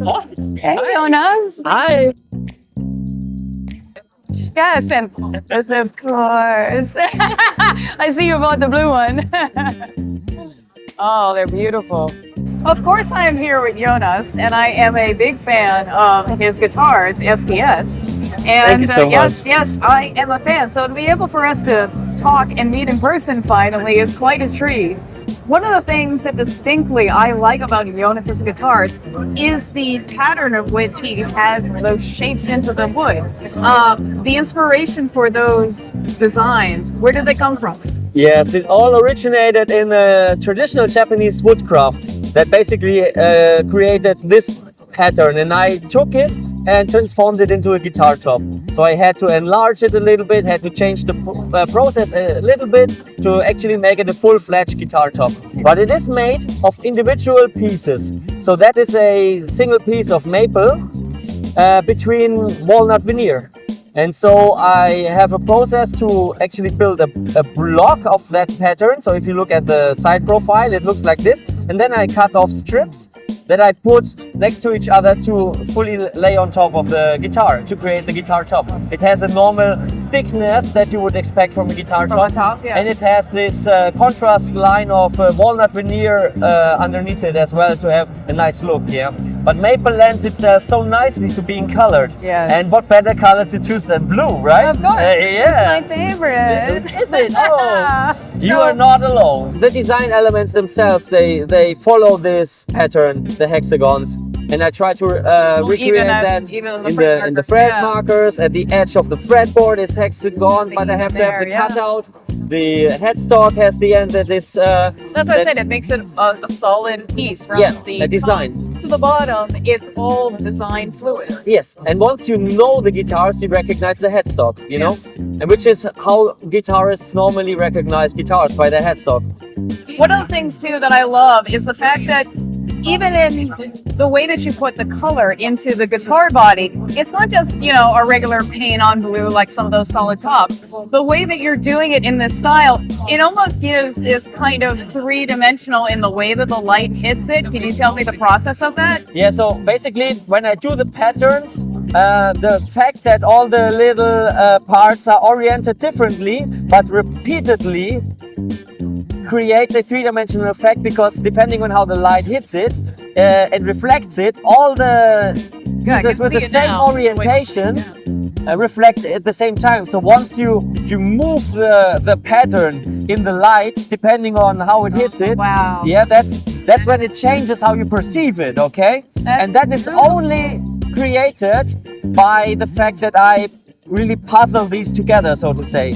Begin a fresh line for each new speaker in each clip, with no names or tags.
Hey, Jonas.
Hi.
Yes, and
Yes,
of course. I see you bought the blue one. Oh, they're beautiful. Of course, I am here with Jonas, and I am a big fan of his guitars, STS. And
you so much.
yes, I am a fan. So to be able for us to talk and meet in person finally is quite a treat. One of the things that distinctly I like about Jonas's guitars is the pattern of which he has those shapes into the wood. The inspiration for those designs, where did they come from?
Yes, it all originated in a traditional Japanese woodcraft that basically created this pattern, and I took it and transformed it into a guitar top. So I had to enlarge it a little bit, had to change the process a little bit to actually make it a full-fledged guitar top. But it is made of individual pieces. So that is a single piece of maple between walnut veneer. And so I have a process to actually build a block of that pattern. So if you look at the side profile, it looks like this. And then I cut off strips that I put next to each other to fully lay on top of the guitar to create the guitar top. It has a normal thickness that you would expect from a guitar
From
top.
a top, yeah.
And it has this contrast line of walnut veneer underneath it as well to have a nice look, yeah. But maple lends itself so nicely to being colored.
Yes.
And what better color to choose than blue, right?
Of course,
Yeah.
it's my favorite.
Is it? Oh, you
So-
are not alone. The design elements themselves, they follow this pattern, the hexagons, and I try to recreate
even
that
even
in the fret
yeah.
markers. At the edge of the fretboard is hexagon, but I have to have
there,
the
yeah.
cutout. The headstock has the end that is.
That's what I said. It makes it a solid piece from
Yeah,
the
a design.
top to the bottom. It's all design fluid.
Yes, and once you know the guitars, you recognize the headstock, you know,
Yes.
and which is how guitarists normally recognize guitars, by their headstock.
One of the things too that I love is the fact that even in the way that you put the color into the guitar body, it's not just, you know, a regular paint on blue like some of those solid tops. The way that you're doing it in this style, it almost gives this kind of three-dimensional in the way that the light hits it. Can you tell me the process of that?
Yeah, so basically, when I do the pattern, the fact that all the little parts are oriented differently, but repeatedly, creates a three-dimensional effect because depending on how the light hits it, it reflects it. All the
Yeah, I
pieces
can
with the
see it
same
now.
orientation
Yeah.
reflect at the same time. So once you move the pattern in the light, depending on how it hits it,
Wow.
yeah, that's when it changes how you perceive it. Okay,
That's
and that is
true.
only created by the fact that I really puzzle these together, so to say.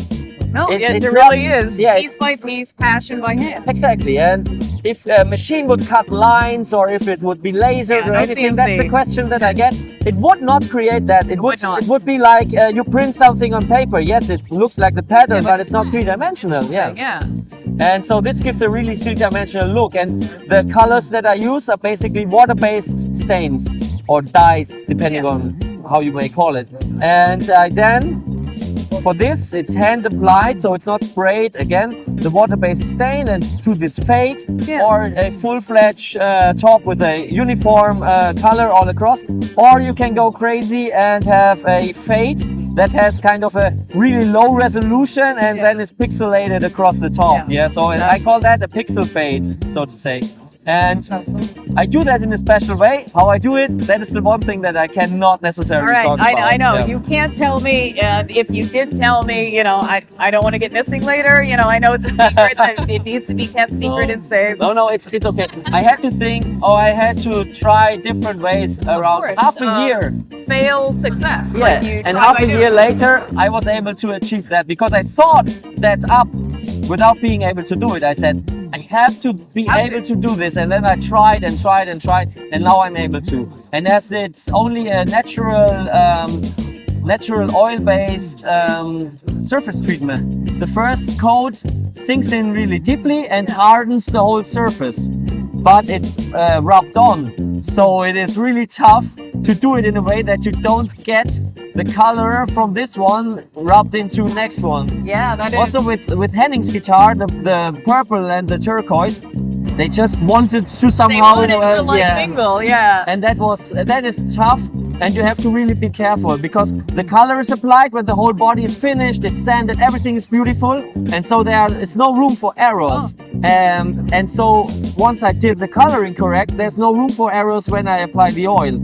No,
It-
yes,
it's
it
not-
really is.
yeah,
Piece by piece, passion by hand.
Exactly, and if a machine would cut lines or if it would be lasered
Yeah,
or
no
anything, that's the
CNC.
question that I get. It would not create that. It
would not.
It would be like you print something on paper. Yes, it looks like the pattern,
Yeah, but
but it's not three-dimensional. Yeah.
Yeah.
And so this gives a really three-dimensional look. And the colors that I use are basically water-based stains or dyes, depending
Yeah.
on how you may call it. And I then, for this, it's hand applied, so it's not sprayed. Again, the water-based stain and to this fade,
Yeah.
or a full-fledged top with a uniform color all across. Or you can go crazy and have a fade that has kind of a really low resolution and then is pixelated across the top.
Yeah.
So I call that a pixel fade, so to say. And I do that in a special way. How I do it, that is the one thing that I cannot necessarily
All right,
talk about.
I know.
Yeah.
You can't tell me, and if you did tell me, you know, I don't want to get missing later. You know, I know it's a secret that it needs to be kept secret and safe.
No, it's okay. I had to think, I had to try different ways around
course,
half a year.
Fail, success.
Yeah,
Like you
and
try
half
by
a
doing
year
it.
later, I was able to achieve that because I thought that up without being able to do it. I said, I have to be
Have
able
to.
to do this. And then I tried and tried and tried, and now I'm able to. And as it's only a natural oil-based surface treatment, the first coat sinks in really deeply and hardens the whole surface. But it's rubbed on, so it is really tough to do it in a way that you don't get the color from this one rubbed into next one.
Yeah, that is.
Also with Henning's guitar, the purple and the turquoise, They just wanted to
They
somehow
wanted to like mingle, yeah.
and that is tough, and you have to really be careful because the color is applied when the whole body is finished, it's sanded, everything is beautiful, and so there is no room for errors. And so once I did the coloring correct, there's no room for errors when I apply the oil.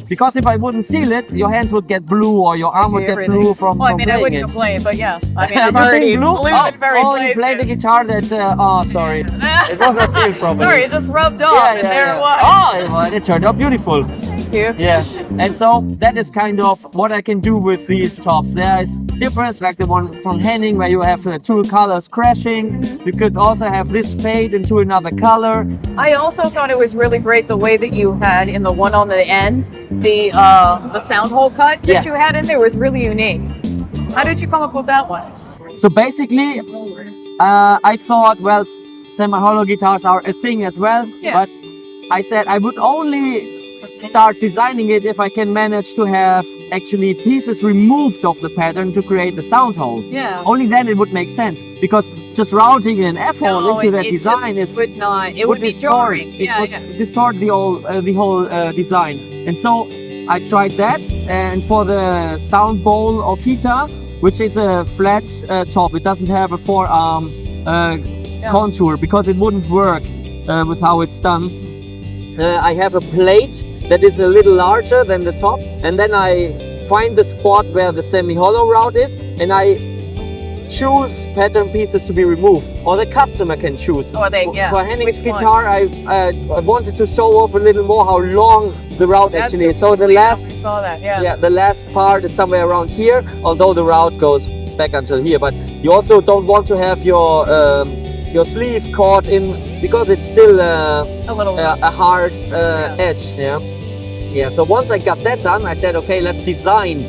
Because if I wouldn't seal it, your hands would get blue or your arm would get blue from
Well, I mean, I
playing
wouldn't
it.
complain, but yeah. I mean, I'm
You
already
think
blue
Oh,
in very
oh, you played the guitar that, oh, sorry. It was not sealed properly.
Sorry, it just rubbed off and there it was.
Oh, it turned out beautiful.
Thank you.
Yeah, and so that is kind of what I can do with these tops. There is difference, like the one from Henning, where you have two colors crashing. You could also have this fade into another color.
I also thought it was really great the way that you had in the one on the end, the sound hole cut that you had in there was really unique. How did you come up with that one?
So basically, I thought, well, semi-hollow guitars are a thing as well, but I said I would only start designing it if I can manage to have actually pieces removed of the pattern to create the sound holes.
Yeah.
Only then it would make sense, because just routing an F hole into that design
would be jarring.
Distort the whole design. And so I tried that, and for the sound bowl Okita, which is a flat top, it doesn't have a forearm contour because it wouldn't work with how it's done. I have a plate that is a little larger than the top, and then I find the spot where the semi-hollow route is, and I choose pattern pieces to be removed, or the customer can choose.
For
Henning's guitar, I wanted to show off a little more how long the route actually is. So the last, the last part is somewhere around here, although the route goes back until here. But you also don't want to have your sleeve caught in, because it's still a hard edge. Yeah. So once I got that done, I said, okay, let's design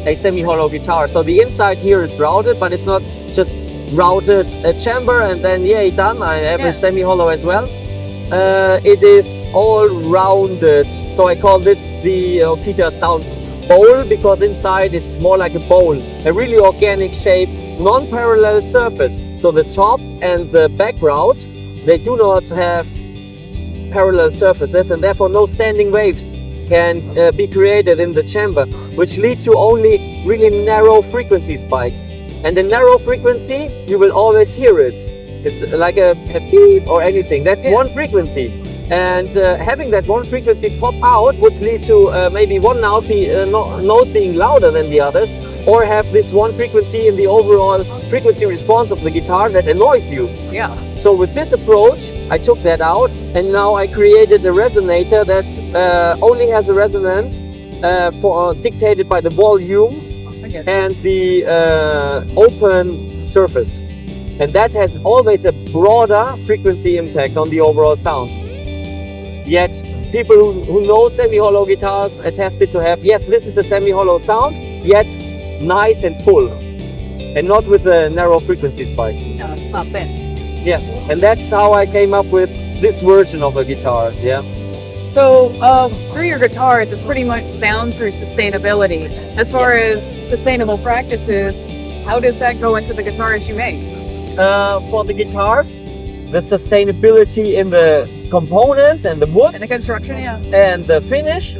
a semi-hollow guitar. So the inside here is routed, but it's not just routed chamber and then done. I have a semi-hollow as well. It is all rounded. So I call this the Okita Sound Bowl, because inside it's more like a bowl, a really organic shape, non-parallel surface. So the top and the back route, they do not have parallel surfaces, and therefore no standing waves can be created in the chamber, which lead to only really narrow frequency spikes. And the narrow frequency, you will always hear it. It's like a beep or anything. That's one frequency. And having that one frequency pop out would lead to maybe one note being louder than the others, or have this one frequency in the overall frequency response of the guitar that annoys you.
Yeah.
So with this approach, I took that out, and now I created a resonator that only has a resonance dictated by the volume and the open surface. And that has always a broader frequency impact on the overall sound. Yet people who know semi-hollow guitars attested to have, yes, this is a semi-hollow sound, yet nice and full, and not with a narrow frequency spike.
No, it's not thin.
Yeah, and that's how I came up with this version of a guitar. Yeah.
So through your guitars, it's pretty much sound through sustainability. As far as sustainable practices, how does that go into the guitars you make?
For the guitars, the sustainability in the components and the wood
And the construction,
and the finish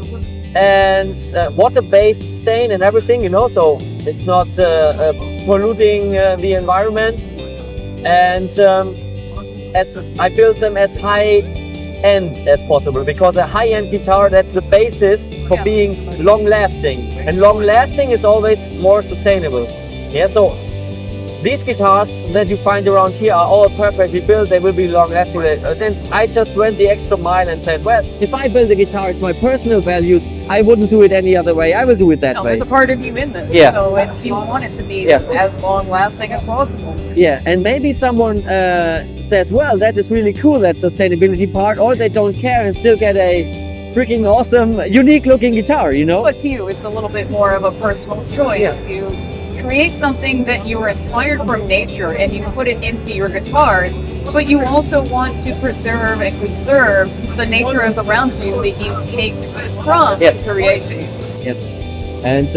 and water-based stain and everything, so it's not polluting the environment. And as I built them as high-end as possible, because a high-end guitar, that's the basis for being long-lasting, and long-lasting is always more sustainable. Yeah, so these guitars that you find around here are all perfectly built. They will be long lasting. Then I just went the extra mile and said, well, if I build a guitar, it's my personal values. I wouldn't do it any other way. I will do it that way.
There's a part of you in this.
Yeah.
So you want it to be as long lasting as possible.
Yeah, and maybe someone says, well, that is really cool, that sustainability part, or they don't care and still get a freaking awesome, unique looking guitar,
But to you, it's a little bit more of a personal choice to create something that you were inspired from nature and you put it into your guitars, but you also want to preserve and conserve the nature as around you that you take from to create these.
Yes, and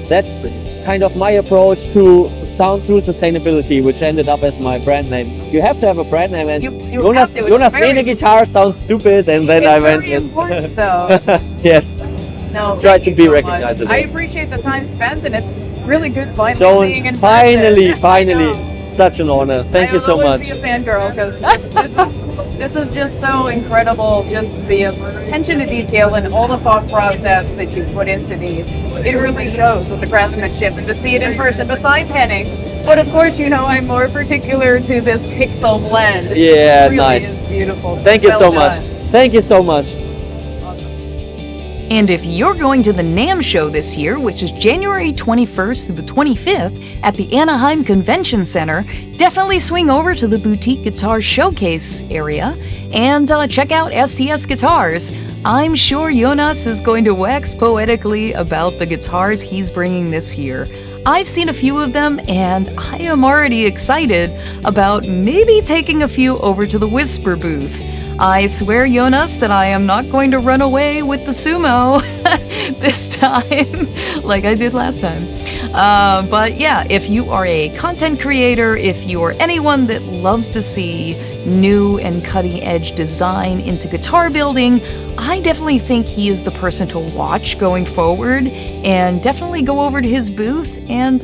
that's kind of my approach to sound through sustainability, which ended up as my brand name. You have to have a brand name, and
You
Jonas,
have to. It's
Jonas
very-
Mene guitar sounds stupid, and then
It's
I went
very
in.
important, though.
Yes.
No,
Try
thank
to
you
be
so much.
recognizable.
I appreciate the time spent, and it's really good finally
So
seeing in
finally,
person.
finally,
I know.
such an honor. Thank you so
I will
much.
always be a fangirl because this is just so incredible. Just the attention to detail and all the thought process that you put into these. It really shows with the craftsmanship, and to see it in person. Besides Hennig's, but of course, you know, I'm more particular to this pixel blend.
Yeah,
It really
nice.
is beautiful.
Thank you
well
so much.
done.
Thank you so much.
And if you're going to the NAMM show this year, which is January 21st through the 25th at the Anaheim Convention Center, definitely swing over to the Boutique Guitar Showcase area and check out STS Guitars. I'm sure Jonas is going to wax poetically about the guitars he's bringing this year. I've seen a few of them, and I am already excited about maybe taking a few over to the Whisper booth. I swear, Jonas, that I am not going to run away with the Sumo this time, like I did last time. But yeah, if you are a content creator, if you are anyone that loves to see new and cutting-edge design into guitar building, I definitely think he is the person to watch going forward, and definitely go over to his booth and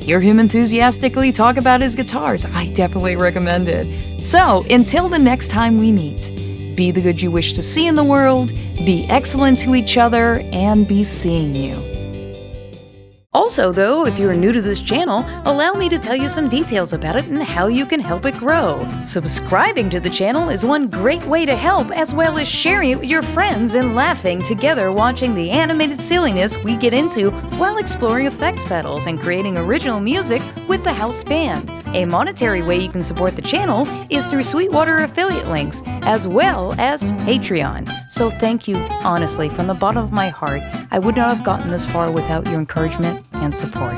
hear him enthusiastically talk about his guitars. I definitely recommend it. So, until the next time we meet, be the good you wish to see in the world, be excellent to each other, and be seeing you. Also, though, if you're new to this channel, allow me to tell you some details about it and how you can help it grow. Subscribing to the channel is one great way to help, as well as sharing it with your friends and laughing together watching the animated silliness we get into while exploring effects pedals and creating original music with the house band. A monetary way you can support the channel is through Sweetwater affiliate links, as well as Patreon. So thank you, honestly, from the bottom of my heart. I would not have gotten this far without your encouragement and support.